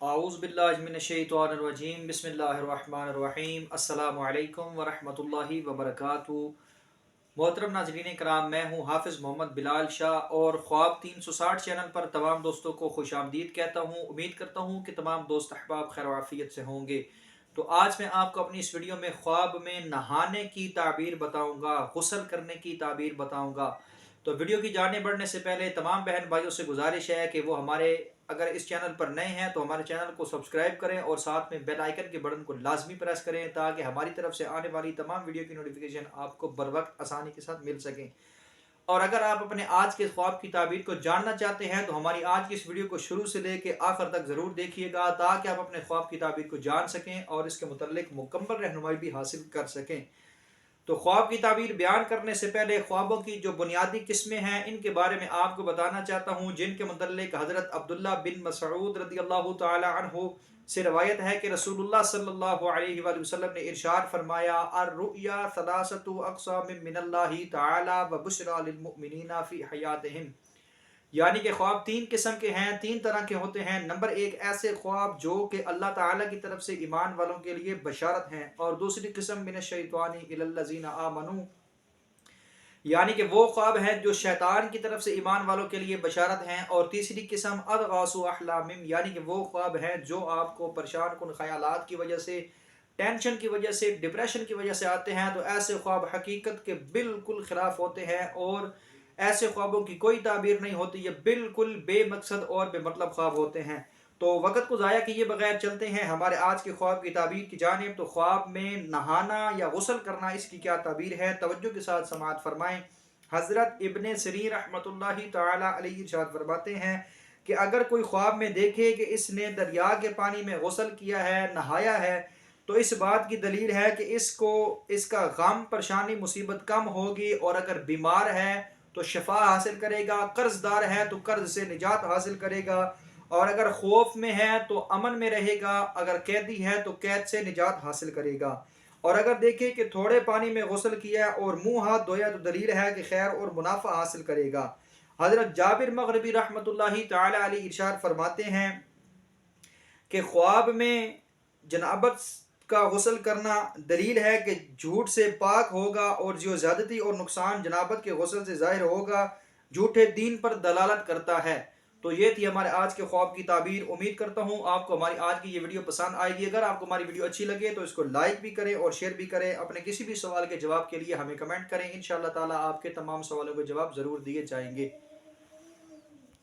اعوذ باللہ من الشیطان الرجیم بسم اللہ الرحمن الرحیم السلام علیکم ورحمۃ اللہ وبرکاتہ۔ محترم ناظرین کرام، میں ہوں حافظ محمد بلال شاہ اور خواب 360 چینل پر تمام دوستوں کو خوش آمدید کہتا ہوں۔ امید کرتا ہوں کہ تمام دوست احباب خیر و عافیت سے ہوں گے۔ تو آج میں آپ کو اپنی اس ویڈیو میں خواب میں نہانے کی تعبیر بتاؤں گا، غسل کرنے کی تعبیر بتاؤں گا۔ تو ویڈیو کی جانب بڑھنے سے پہلے تمام بہن بھائیوں سے گزارش ہے کہ وہ ہمارے اگر اس چینل پر نئے ہیں تو ہمارے چینل کو سبسکرائب کریں اور ساتھ میں بیل آئیکن کے بٹن کو لازمی پریس کریں تاکہ ہماری طرف سے آنے والی تمام ویڈیو کی نوٹیفیکیشن آپ کو بر وقت آسانی کے ساتھ مل سکیں۔ اور اگر آپ اپنے آج کے خواب کی تعبیر کو جاننا چاہتے ہیں تو ہماری آج کی اس ویڈیو کو شروع سے لے کے آخر تک ضرور دیکھیے گا تاکہ آپ اپنے خواب کی تعبیر کو جان سکیں اور اس کے متعلق مکمل رہنمائی بھی حاصل کر سکیں۔ تو خواب کی تعبیر بیان کرنے سے پہلے خوابوں کی جو بنیادی قسمیں ہیں ان کے بارے میں آپ کو بتانا چاہتا ہوں، جن کے متعلق حضرت عبداللہ بن مسعود رضی اللہ تعالی عنہ سے روایت ہے کہ رسول اللہ صلی اللہ علیہ وآلہ وسلم نے ارشاد فرمایا: الرؤیا ثلاثۃ اقسام من اللہ تعالی وبشرى للمؤمنین فی حیاتہم، یعنی کہ خواب تین قسم کے ہیں، تین طرح کے ہوتے ہیں۔ نمبر ایک، ایسے خواب جو کہ اللہ تعالیٰ کی طرف سے ایمان والوں کے لیے بشارت ہیں، اور دوسری قسم من الشیطان الی الذین آمنوا، یعنی کہ وہ خواب ہیں جو شیطان کی طرف سے ایمان والوں کے لیے بشارت ہیں، اور تیسری قسم اضغاث احلام، یعنی کہ وہ خواب ہیں جو آپ کو پریشان کن خیالات کی وجہ سے، ٹینشن کی وجہ سے، ڈپریشن کی وجہ سے آتے ہیں۔ تو ایسے خواب حقیقت کے بالکل خلاف ہوتے ہیں اور ایسے خوابوں کی کوئی تعبیر نہیں ہوتی، یہ بالکل بے مقصد اور بے مطلب خواب ہوتے ہیں۔ تو وقت کو ضائع کیے بغیر چلتے ہیں ہمارے آج کے خواب کی تعبیر کی جانب۔ تو خواب میں نہانا یا غسل کرنا، اس کی کیا تعبیر ہے، توجہ کے ساتھ سماعت فرمائیں۔ حضرت ابن سیرین رحمۃ اللہ تعالی علیہ ارشاد فرماتے ہیں کہ اگر کوئی خواب میں دیکھے کہ اس نے دریا کے پانی میں غسل کیا ہے، نہایا ہے، تو اس بات کی دلیل ہے کہ اس کا غم، پریشانی، مصیبت کم ہوگی، اور اگر بیمار ہے تو شفا حاصل کرے گا، قرض دار ہے تو قرض سے نجات حاصل کرے گا، اور اگر خوف میں ہے تو امن میں رہے گا، اگر قیدی ہے تو قید سے نجات حاصل کرے گا، اور اگر دیکھے کہ تھوڑے پانی میں غسل کیا اور منہ ہاتھ دھویا تو دلیل ہے کہ خیر اور منافع حاصل کرے گا۔ حضرت جابر مغربی رحمۃ اللہ تعالی علیہ ارشاد فرماتے ہیں کہ خواب میں جنابت کا غسل کرنا دلیل ہے کہ جھوٹ سے پاک ہوگا، اور جو زیادتی اور نقصان جنابت کے غسل سے ظاہر ہوگا جھوٹے دین پر دلالت کرتا ہے۔ تو یہ تھی ہمارے آج کے خواب کی تعبیر۔ امید کرتا ہوں آپ کو ہماری آج کی یہ ویڈیو پسند آئے گی۔ اگر آپ کو ہماری ویڈیو اچھی لگے تو اس کو لائک بھی کریں اور شیئر بھی کریں۔ اپنے کسی بھی سوال کے جواب کے لیے ہمیں کمنٹ کریں، انشاءاللہ تعالی آپ کے تمام سوالوں کے جواب ضرور دیے جائیں گے۔